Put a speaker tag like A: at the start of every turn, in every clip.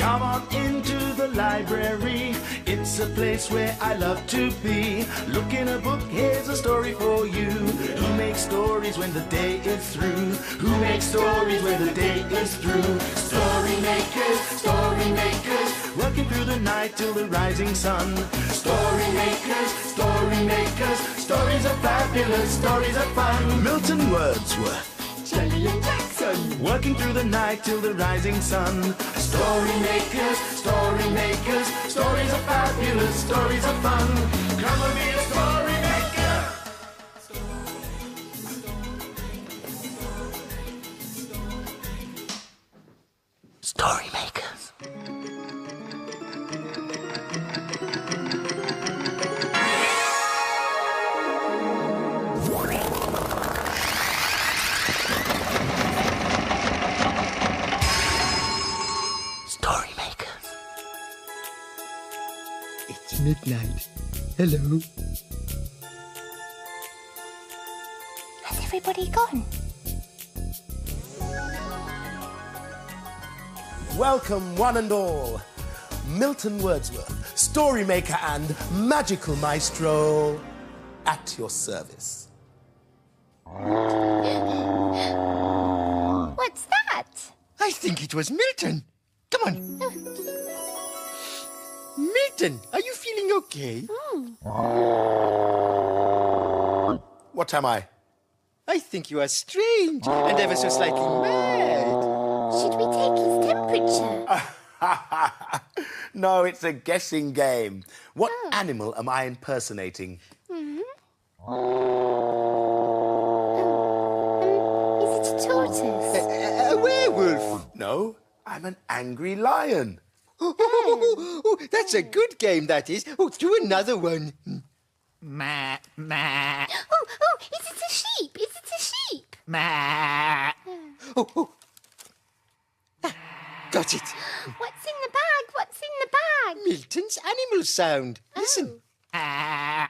A: Come on into the library. It's a place where I love to be. Look in a book, here's a story for you. Who makes stories when the day is through? Who makes stories when the day is through? Story makers, working through the night till the rising sun. Story makers, stories are fabulous, stories are fun. Milton, Wordsworth,
B: Shelley and Jackson,
A: working through the night till the rising sun. Story makers, stories are fabulous, stories are fun. Come and be a story maker. Story makers. Story makers.
C: It's midnight. Hello.
B: Has everybody gone?
A: Welcome, one and all. Milton Wordsworth, story maker and magical maestro, at your service.
B: What's that?
C: I think it was Milton. Come on. Milton, are you feeling okay?
A: What am I?
C: I think you are strange and ever so slightly mad.
B: Should we take his temperature?
A: No, it's a guessing game. What animal am I impersonating?
B: Is it a tortoise?
C: A werewolf.
A: No, I'm an angry lion.
C: Oh, that's a good game, that is. Oh, do another one.
D: Ma, ma,
B: Oh, is it a sheep? Is it a sheep?
D: ma.
C: Oh. Got it.
B: What's in the bag? What's in the bag?
C: Milton's animal sound. Listen.
D: Ah.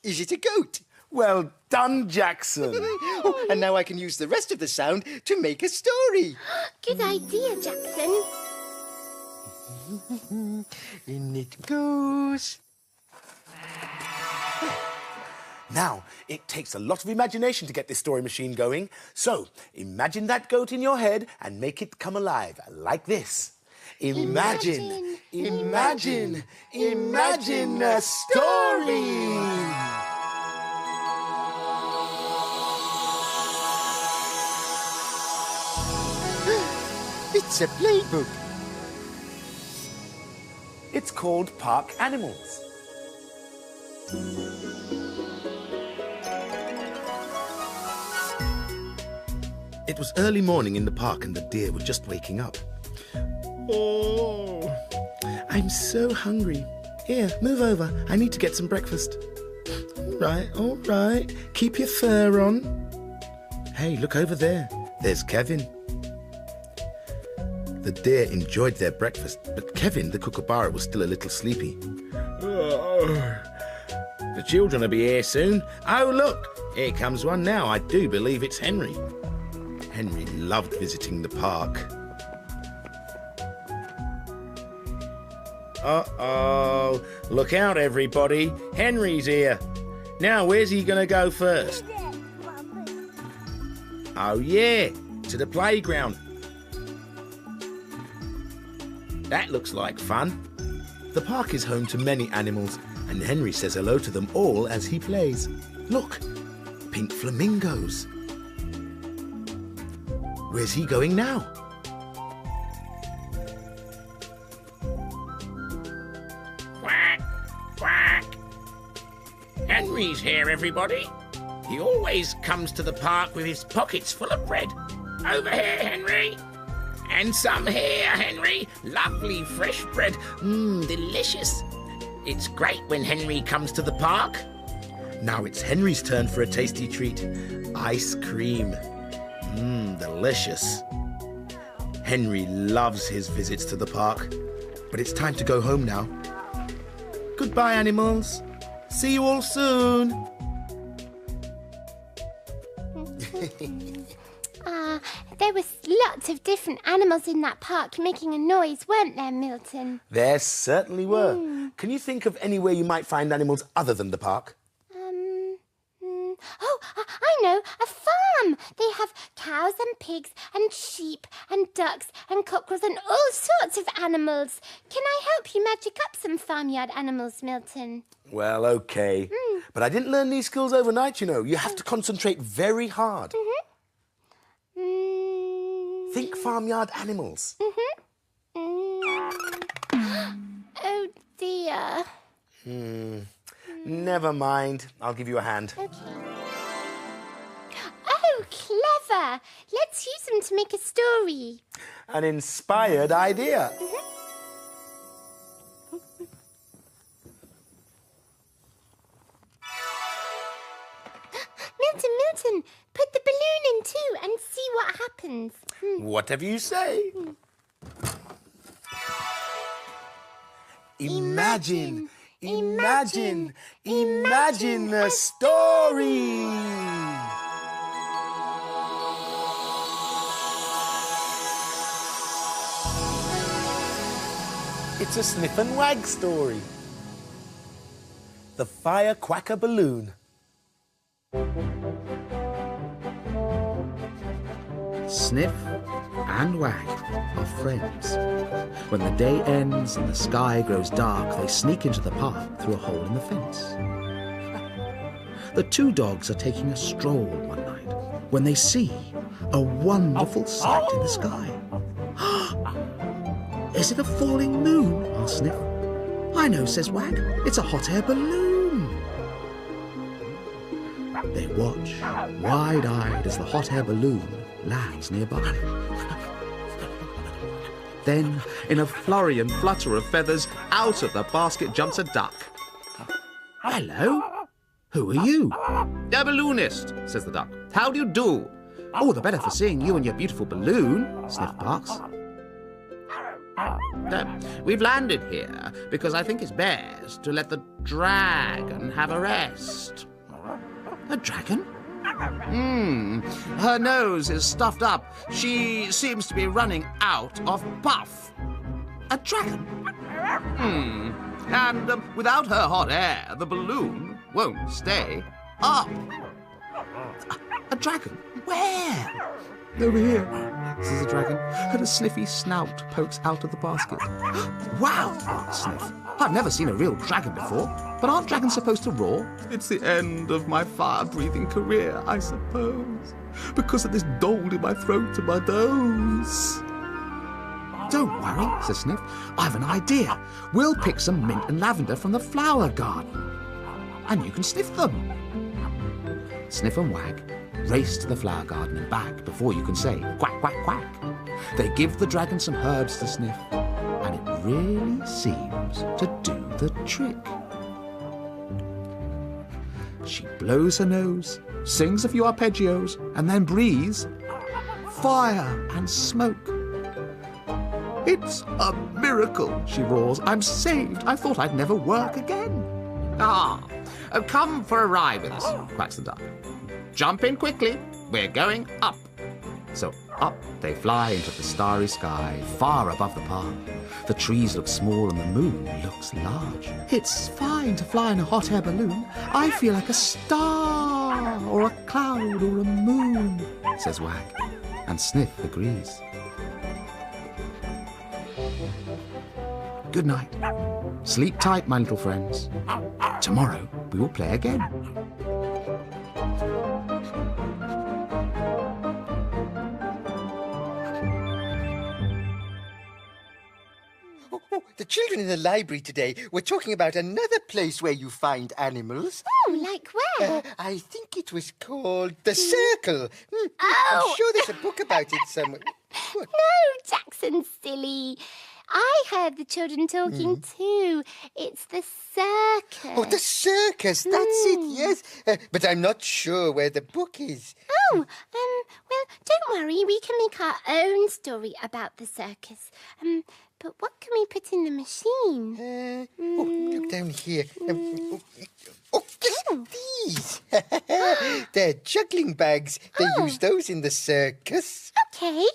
C: Is it a goat?
A: Well done, Jackson.
C: Oh, and now I can use the rest of the sound to make a story.
B: Good idea, Jackson.
C: In it goes.
A: Now, it takes a lot of imagination to get this story machine going. So, imagine that goat in your head and make it come alive, like this. Imagine a story!
C: It's a playbook.
A: It's called Park Animals. It was early morning in the park and the deer were just waking up. Oh, I'm so hungry. Here, move over. I need to get some breakfast. All right. Keep your fur on. Hey, look over there. There's Kevin. The deer enjoyed their breakfast, but Kevin, the kookaburra, was still a little sleepy. The children will be here soon. Oh, look, here comes one now. I do believe it's Henry. Henry loved visiting the park. Uh-oh. Look out, everybody. Henry's here. Now, where's he going to go first? Oh, yeah, to the playground. That looks like fun. The park is home to many animals, and Henry says hello to them all as he plays. Look, pink flamingos. Where's he going now?
D: Quack, quack. Henry's here, everybody. He always comes to the park with his pockets full of bread. Over here, Henry. And some here, Henry. Lovely fresh bread. Delicious. It's great when Henry comes to the park.
A: Now it's Henry's turn for a tasty treat. Ice cream. Delicious. Henry loves his visits to the park. But it's time to go home now. Goodbye, animals. See you all soon.
B: There was lots of different animals in that park making a noise, weren't there, Milton?
A: There certainly were. Can you think of anywhere you might find animals other than the park?
B: Oh, I know, a farm. They have cows and pigs and sheep and ducks and cockerels and all sorts of animals. Can I help you magic up some farmyard animals, Milton?
A: Well, OK. But I didn't learn these skills overnight, you know. You have to concentrate very hard. Think farmyard animals.
B: Oh, dear.
A: Never mind. I'll give you a hand.
B: Okay. Oh, clever. Let's use them to make a story.
A: An inspired idea.
B: Milton, put the balloon in too and see what happens.
A: Whatever you say. Imagine a story. It's a Sniff and Wag story. The Firequacker Balloon.
E: Sniff and Wag are friends. When the day ends and the sky grows dark, they sneak into the park through a hole in the fence. The two dogs are taking a stroll one night when they see a wonderful sight in the sky. Is it a falling moon? Asks Sniff. I know, says Wag. It's a hot air balloon. They watch, wide-eyed, as the hot air balloon lands nearby. Then, in a flurry and flutter of feathers, out of the basket jumps a duck. Hello? Who are you? A balloonist, says the duck. How do you do? All the better for seeing you and your beautiful balloon, Sniff barks. We've landed here because I think it's best to let the dragon have a rest. A dragon? Her nose is stuffed up. She seems to be running out of puff. A dragon? And without her hot air, the balloon won't stay up. A dragon? Where? Over here, says the dragon, and a sniffy snout pokes out of the basket. Wow, barks Sniff. I've never seen a real dragon before, but aren't dragons supposed to roar? It's the end of my fire-breathing career, I suppose, because of this dole in my throat and my nose. Don't worry, says Sniff. I've an idea. We'll pick some mint and lavender from the flower garden, and you can sniff them. Sniff and Wag race to the flower garden and back before you can say quack, quack, quack. They give the dragon some herbs to sniff, and it really seems to do the trick. She blows her nose, sings a few arpeggios, and then breathes fire and smoke. It's a miracle, she roars. I'm saved. I thought I'd never work again. Come for a ride with us, quacks the duck. Jump in quickly. We're going up. So up they fly into the starry sky, far above the park. The trees look small and the moon looks large. It's fine to fly in a hot air balloon. I feel like a star or a cloud or a moon, says Wag, and Sniff agrees. Good night. Sleep tight, my little friends. Tomorrow we will play again.
C: The children in the library today were talking about another place where you find animals.
B: Oh, like where?
C: I think it was called the Circle.
B: Oh!
C: I'm sure there's a book about it somewhere. What?
B: No, Jackson, silly. I heard the children talking too. It's the circus.
C: Oh, the circus. That's it, yes. But I'm not sure where the book is.
B: Oh, well, don't worry. We can make our own story about the circus. But what can we put in the machine?
C: Look down here. Oh, these! They're juggling bags. They use those in the circus.
B: Okay.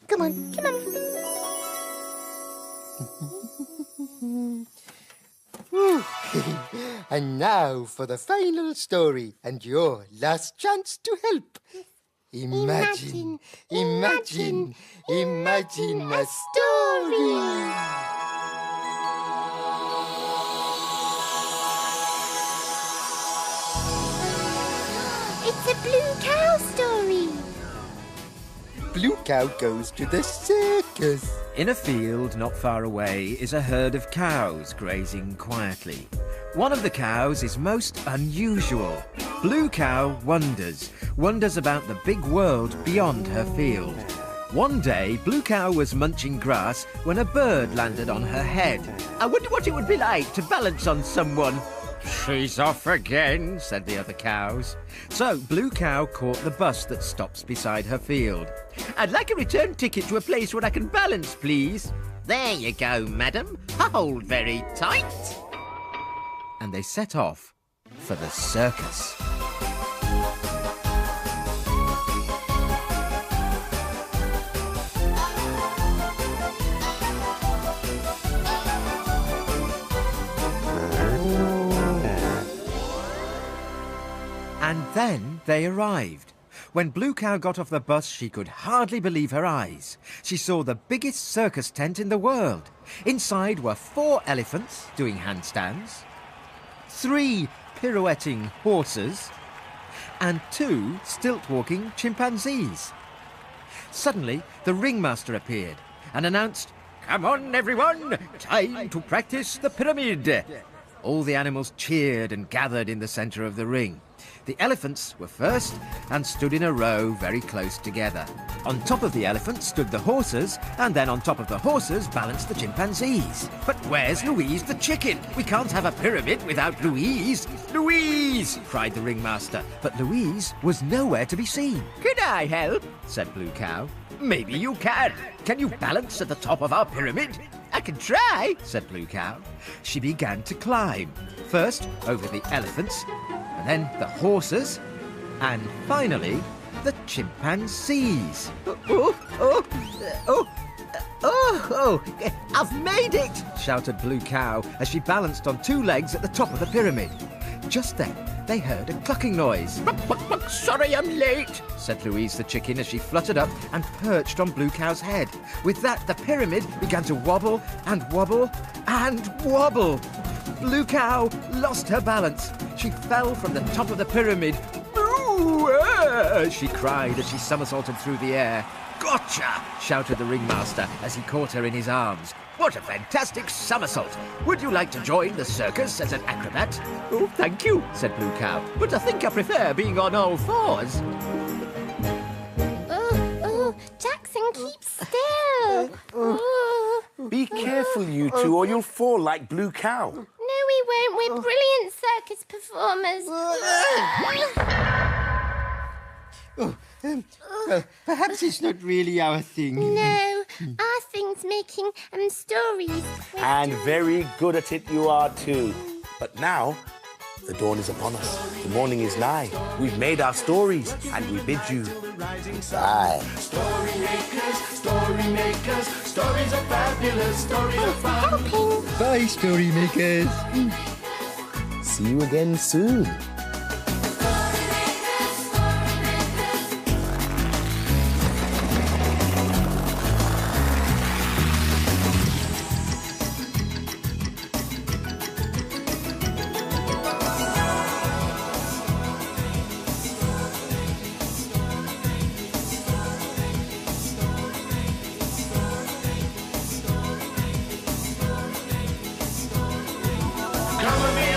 C: Come on.
B: Come on.
C: And now for the final story and your last chance to help. Imagine a story.
B: It's a blue cow story.
C: Blue cow goes to the circus.
F: In a field not far away is a herd of cows grazing quietly. One of the cows is most unusual. Blue cow wonders about the big world beyond her field. One day, Blue cow was munching grass when a bird landed on her head. I wonder what it would be like to balance on someone. She's off again, said the other cows. So Blue cow caught the bus that stops beside her field. I'd like a return ticket to a place where I can balance, please. There you go, madam. Hold very tight. And they set off for the circus. And then they arrived. When Blue cow got off the bus, she could hardly believe her eyes. She saw the biggest circus tent in the world. Inside were 4 elephants doing handstands, 3 pirouetting horses, and 2 stilt-walking chimpanzees. Suddenly, the ringmaster appeared and announced, "Come on, everyone! Time to practice the pyramid!" All the animals cheered and gathered in the centre of the ring. The elephants were first and stood in a row very close together. On top of the elephants stood the horses, and then on top of the horses balanced the chimpanzees. But where's Louise the chicken? We can't have a pyramid without Louise. Louise! Cried the ringmaster, but Louise was nowhere to be seen. Can I help? Said Blue cow. Maybe you can. Can you balance at the top of our pyramid? I can try, said Blue cow. She began to climb, first over the elephants, and then the horses, and finally the chimpanzees. I've made it, shouted Blue cow as she balanced on 2 legs at the top of the pyramid. Just then they heard a clucking noise. Sorry I'm late, said Louise the chicken as she fluttered up and perched on Blue cow's head. With that, the pyramid began to wobble and wobble and wobble. Blue cow lost her balance. She fell from the top of the pyramid. She cried as she somersaulted through the air. Gotcha! Shouted the ringmaster as he caught her in his arms. What a fantastic somersault! Would you like to join the circus as an acrobat? Oh, thank you, said Blue cow, but I think I prefer being on all 4s.
B: Oh, Jackson, keep still.
G: Be careful, you two, or you'll fall like Blue cow.
B: No, we won't. We're brilliant circus performers.
C: Well, perhaps it's not really our thing.
B: No, our thing's making stories.
G: And very good at it you are too. But now, the dawn is upon us. The morning is nigh. We've made our stories, and we bid you bye.
A: Story makers, stories are fabulous, stories are fun.
B: Helping.
C: Bye, story makers.
G: See you again soon.
A: Come with me